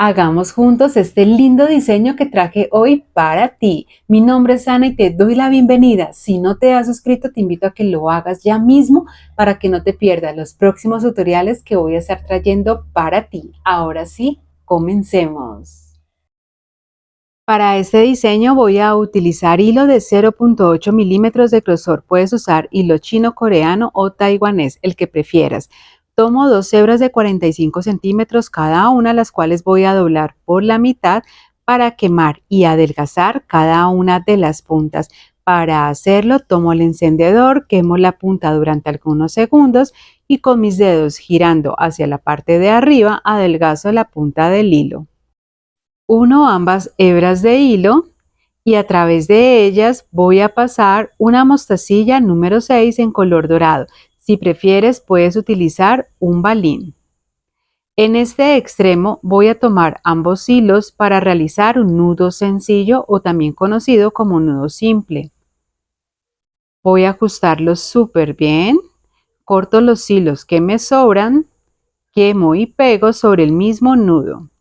Hagamos juntos este lindo diseño que traje hoy para ti. Mi nombre es Ana y te doy la bienvenida. Si no te has suscrito, te invito a que lo hagas ya mismo para que no te pierdas los próximos tutoriales que voy a estar trayendo para ti. Ahora sí, comencemos. Para este diseño voy a utilizar hilo de 0.8 milímetros de grosor. Puedes usar hilo chino, coreano o taiwanés, el que prefieras. Tomo dos hebras de 45 centímetros cada una, las cuales voy a doblar por la mitad para quemar y adelgazar cada una de las puntas. Para hacerlo, tomo el encendedor, quemo la punta durante algunos segundos y con mis dedos girando hacia la parte de arriba, adelgazo la punta del hilo. Uno ambas hebras de hilo y a través de ellas voy a pasar una mostacilla número 6 en color dorado. Si prefieres, puedes utilizar un balín. En este extremo voy a tomar ambos hilos para realizar un nudo sencillo o también conocido como nudo simple. Voy a ajustarlos súper bien, corto los hilos que me sobran, quemo y pego sobre el mismo nudo.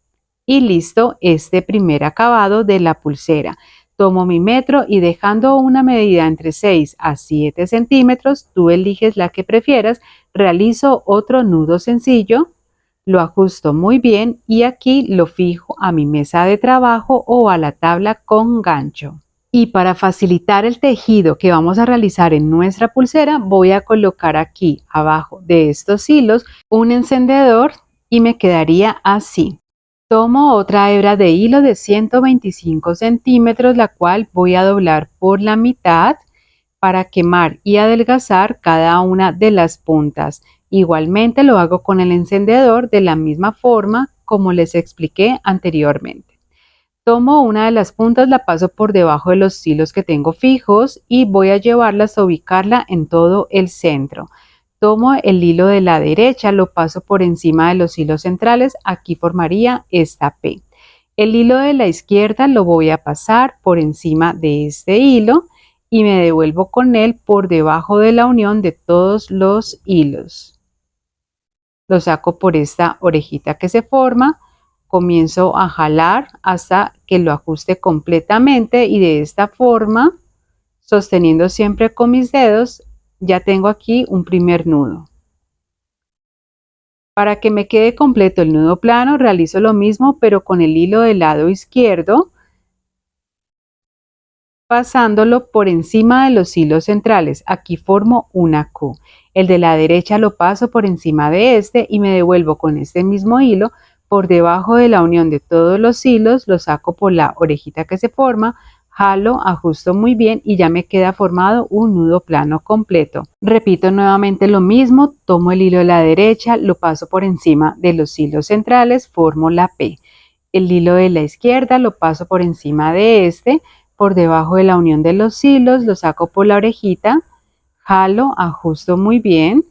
Y listo este primer acabado de la pulsera. Tomo mi metro y dejando una medida entre 6 a 7 centímetros, tú eliges la que prefieras, realizo otro nudo sencillo, lo ajusto muy bien y aquí lo fijo a mi mesa de trabajo o a la tabla con gancho. Y para facilitar el tejido que vamos a realizar en nuestra pulsera, voy a colocar aquí abajo de estos hilos un encendedor y me quedaría así. Tomo otra hebra de hilo de 125 centímetros, la cual voy a doblar por la mitad para quemar y adelgazar cada una de las puntas. Igualmente lo hago con el encendedor de la misma forma como les expliqué anteriormente. Tomo una de las puntas, la paso por debajo de los hilos que tengo fijos y voy a llevarlas a ubicarla en todo el centro. Tomo el hilo de la derecha, lo paso por encima de los hilos centrales, aquí formaría esta P. El hilo de la izquierda lo voy a pasar por encima de este hilo y me devuelvo con él por debajo de la unión de todos los hilos. Lo saco por esta orejita que se forma, comienzo a jalar hasta que lo ajuste completamente y de esta forma, sosteniendo siempre con mis dedos, ya tengo aquí un primer nudo. Para que me quede completo el nudo plano, realizo lo mismo pero con el hilo del lado izquierdo, pasándolo por encima de los hilos centrales. Aquí formo una Q. El de la derecha lo paso por encima de este y me devuelvo con este mismo hilo por debajo de la unión de todos los hilos, lo saco por la orejita que se forma, jalo, ajusto muy bien y ya me queda formado un nudo plano completo. Repito nuevamente lo mismo, tomo el hilo de la derecha, lo paso por encima de los hilos centrales, formo la P. El hilo de la izquierda lo paso por encima de este, por debajo de la unión de los hilos, lo saco por la orejita, jalo, ajusto muy bien,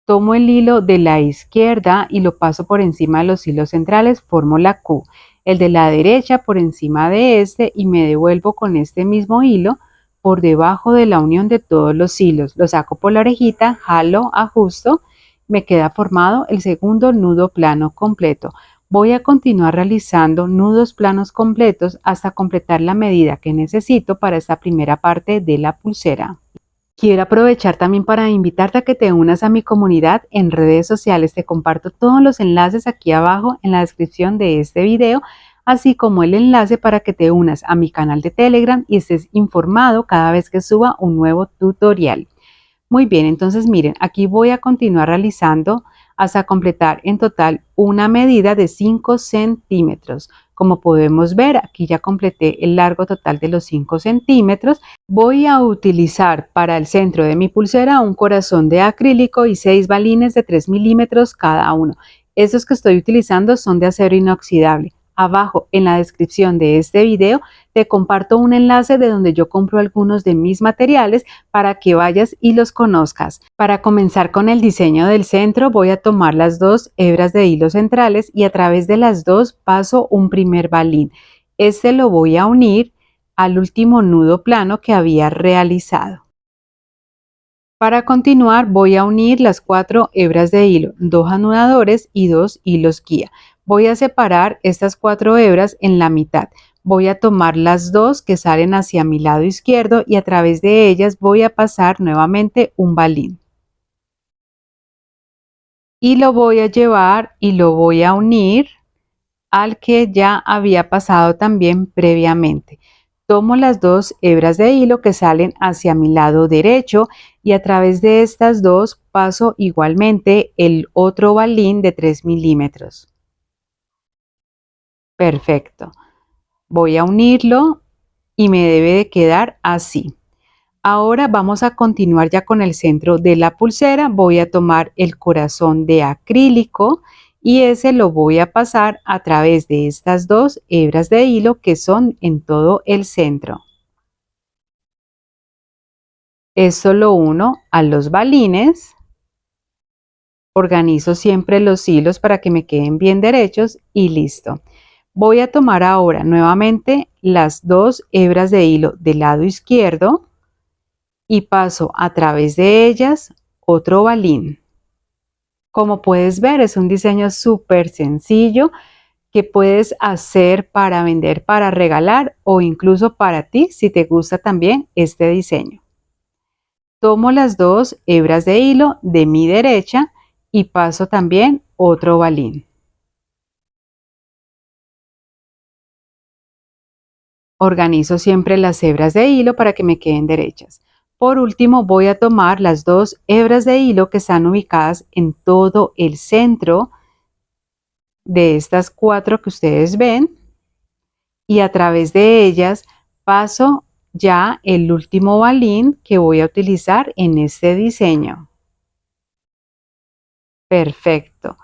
tomo el hilo de la izquierda y lo paso por encima de los hilos centrales, formo la Q. El de la derecha por encima de este y me devuelvo con este mismo hilo por debajo de la unión de todos los hilos. Lo saco por la orejita, jalo, ajusto, me queda formado el segundo nudo plano completo. Voy a continuar realizando nudos planos completos hasta completar la medida que necesito para esta primera parte de la pulsera. Quiero aprovechar también para invitarte a que te unas a mi comunidad en redes sociales. Te comparto todos los enlaces aquí abajo en la descripción de este video, así como el enlace para que te unas a mi canal de Telegram y estés informado cada vez que suba un nuevo tutorial. Muy bien, entonces miren, aquí voy a continuar realizando hasta completar en total una medida de 5 centímetros. Como podemos ver, aquí ya completé el largo total de los 5 centímetros. Voy a utilizar para el centro de mi pulsera un corazón de acrílico y 6 balines de 3 milímetros cada uno. Estos que estoy utilizando son de acero inoxidable. Abajo en la descripción de este video te comparto un enlace de donde yo compro algunos de mis materiales para que vayas y los conozcas. Para comenzar con el diseño del centro voy a tomar las dos hebras de hilo centrales y a través de las dos paso un primer balín. Este lo voy a unir al último nudo plano que había realizado. Para continuar voy a unir las 4 hebras de hilo, 2 anudadores y 2 hilos guía. Voy a separar estas 4 hebras en la mitad. Voy a tomar las dos que salen hacia mi lado izquierdo y a través de ellas voy a pasar nuevamente un balín. Y lo voy a llevar y lo voy a unir al que ya había pasado también previamente. Tomo las dos hebras de hilo que salen hacia mi lado derecho y a través de estas dos paso igualmente el otro balín de 3 milímetros. Perfecto. Voy a unirlo y me debe de quedar así. Ahora vamos a continuar ya con el centro de la pulsera. Voy a tomar el corazón de acrílico y ese lo voy a pasar a través de estas dos hebras de hilo que son en todo el centro. Esto lo uno a los balines. Organizo siempre los hilos para que me queden bien derechos y listo. Voy a tomar ahora nuevamente las dos hebras de hilo del lado izquierdo y paso a través de ellas otro balín. Como puedes ver, es un diseño súper sencillo que puedes hacer para vender, para regalar o incluso para ti si te gusta también este diseño. Tomo las dos hebras de hilo de mi derecha y paso también otro balín. Organizo siempre las hebras de hilo para que me queden derechas. Por último, voy a tomar las dos hebras de hilo que están ubicadas en todo el centro de estas 4 que ustedes ven y a través de ellas paso ya el último balín que voy a utilizar en este diseño. Perfecto.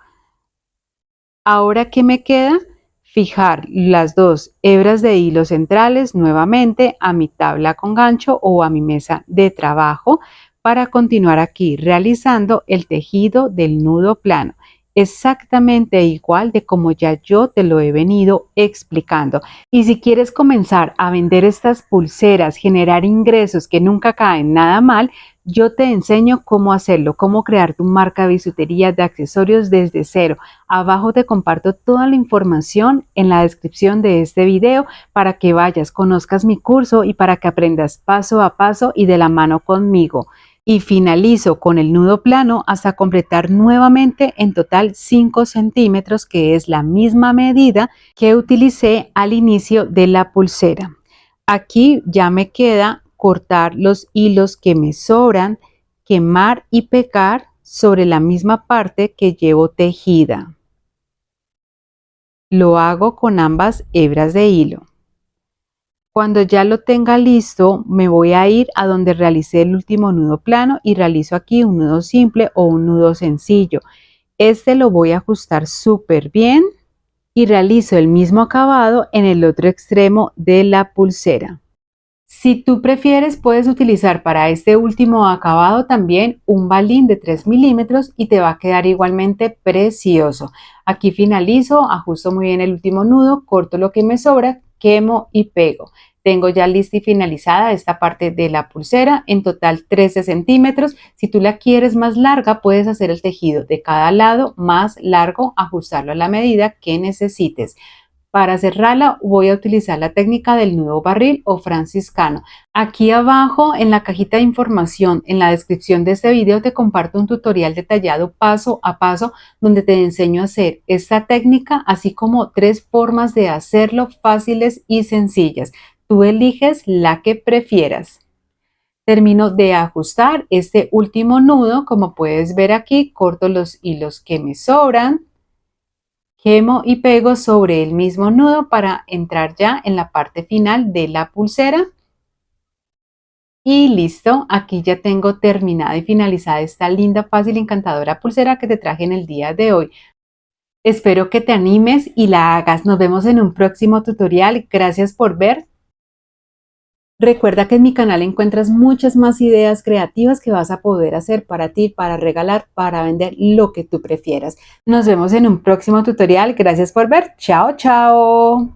Ahora, ¿qué me queda? Fijar las dos hebras de hilo centrales nuevamente a mi tabla con gancho o a mi mesa de trabajo para continuar aquí realizando el tejido del nudo plano, exactamente igual de como ya yo te lo he venido explicando. Y si quieres comenzar a vender estas pulseras, generar ingresos que nunca caen nada mal, yo te enseño cómo hacerlo, cómo crear tu marca de bisutería de accesorios desde cero. Abajo te comparto toda la información en la descripción de este video para que vayas, conozcas mi curso y para que aprendas paso a paso y de la mano conmigo. Y finalizo con el nudo plano hasta completar nuevamente en total 5 centímetros, que es la misma medida que utilicé al inicio de la pulsera. Aquí ya me queda cortar los hilos que me sobran, quemar y pegar sobre la misma parte que llevo tejida. Lo hago con ambas hebras de hilo. Cuando ya lo tenga listo, me voy a ir a donde realicé el último nudo plano y realizo aquí un nudo simple o un nudo sencillo. Este lo voy a ajustar súper bien y realizo el mismo acabado en el otro extremo de la pulsera. Si tú prefieres, puedes utilizar para este último acabado también un balín de 3 milímetros y te va a quedar igualmente precioso. Aquí finalizo, ajusto muy bien el último nudo, corto lo que me sobra, quemo y pego. Tengo ya lista y finalizada esta parte de la pulsera, en total 13 centímetros. Si tú la quieres más larga, puedes hacer el tejido de cada lado más largo, ajustarlo a la medida que necesites. Para cerrarla voy a utilizar la técnica del nudo barril o franciscano. Aquí abajo en la cajita de información, en la descripción de este video, te comparto un tutorial detallado paso a paso donde te enseño a hacer esta técnica, así como 3 formas de hacerlo fáciles y sencillas. Tú eliges la que prefieras. Termino de ajustar este último nudo, como puedes ver aquí, corto los hilos que me sobran. Quemo y pego sobre el mismo nudo para entrar ya en la parte final de la pulsera. Y listo, aquí ya tengo terminada y finalizada esta linda, fácil y encantadora pulsera que te traje en el día de hoy. Espero que te animes y la hagas. Nos vemos en un próximo tutorial. Gracias por ver. Recuerda que en mi canal encuentras muchas más ideas creativas que vas a poder hacer para ti, para regalar, para vender, lo que tú prefieras. Nos vemos en un próximo tutorial. Gracias por ver. Chao, chao.